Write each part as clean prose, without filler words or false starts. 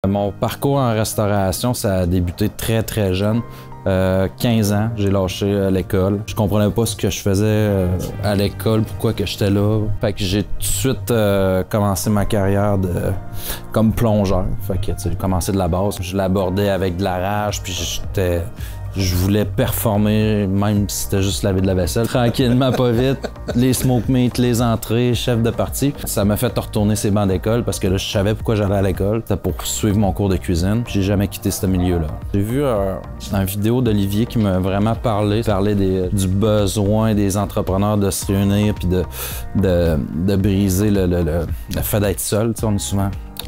Mon parcours en restauration, ça a débuté très jeune. 15 ans, j'ai lâché l'école. Je comprenais pas ce que je faisais à l'école, pourquoi que j'étais là. Fait que j'ai tout de suite commencé ma carrière comme plongeur. Fait que j'ai commencé de la base. Je l'abordais avec de la rage, puis je voulais performer, même si c'était juste laver de la vaisselle. Tranquillement, pas vite, les smoke meat, les entrées, chef de partie. Ça m'a fait retourner ces bancs d'école parce que là, je savais pourquoi j'allais à l'école. C'était pour suivre mon cours de cuisine. J'ai jamais quitté ce milieu-là. J'ai vu une vidéo d'Olivier qui m'a vraiment parlé du besoin des entrepreneurs de se réunir puis de briser le fait d'être seul. Tu sais,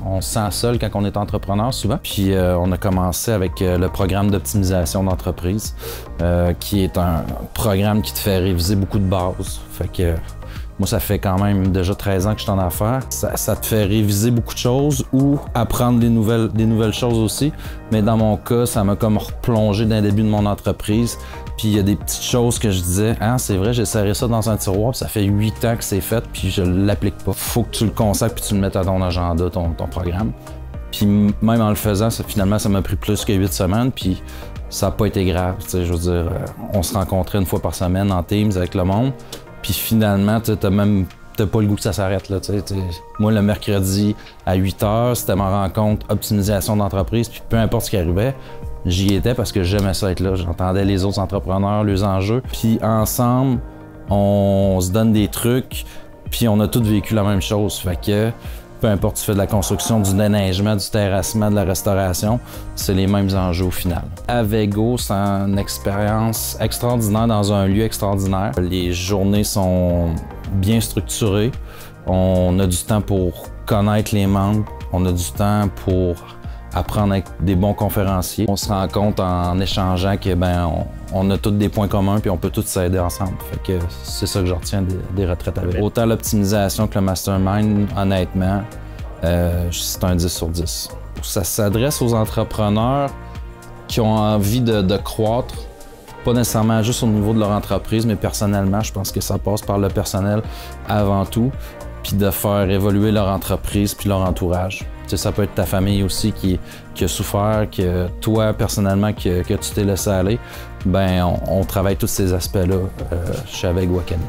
on se sent seul quand on est entrepreneur souvent. Puis on a commencé avec le programme d'optimisation d'entreprise, qui est un programme qui te fait réviser beaucoup de bases. Fait que moi, ça fait quand même déjà 13 ans que je suis en affaires. Ça te fait réviser beaucoup de choses ou apprendre des nouvelles choses aussi. Mais dans mon cas, ça m'a comme replongé dans le début de mon entreprise. Puis il y a des petites choses que je disais, ah, c'est vrai, j'ai serré ça dans un tiroir, puis ça fait 8 ans que c'est fait, puis je l'applique pas. Faut que tu le consacres puis tu le mettes à ton agenda, ton programme. Puis même en le faisant, finalement, ça m'a pris plus que 8 semaines, puis ça n'a pas été grave. Je veux dire, on se rencontrait une fois par semaine en Teams avec le monde, puis finalement, t'as pas le goût que ça s'arrête. Moi, le mercredi à 8 h, c'était ma rencontre optimisation d'entreprise, puis peu importe ce qui arrivait, j'y étais parce que j'aimais ça être là. J'entendais les autres entrepreneurs, leurs enjeux. Puis ensemble, on se donne des trucs, puis on a tous vécu la même chose. Fait que peu importe tu fais de la construction, du déneigement, du terrassement, de la restauration, c'est les mêmes enjeux au final. Avego, c'est une expérience extraordinaire dans un lieu extraordinaire. Les journées sont bien structurées. On a du temps pour connaître les membres. On a du temps pour apprendre avec des bons conférenciers. On se rend compte en échangeant que on a tous des points communs puis on peut tous s'aider ensemble. Fait que c'est ça que je retiens des retraites avec. Autant l'optimisation que le mastermind, honnêtement, c'est un 10 sur 10. Ça s'adresse aux entrepreneurs qui ont envie de croître, pas nécessairement juste au niveau de leur entreprise, mais personnellement, je pense que ça passe par le personnel avant tout, puis de faire évoluer leur entreprise puis leur entourage. Tu sais, ça peut être ta famille aussi qui a souffert, que toi, personnellement, que tu t'es laissé aller. On travaille tous ces aspects-là chez Avego Academy.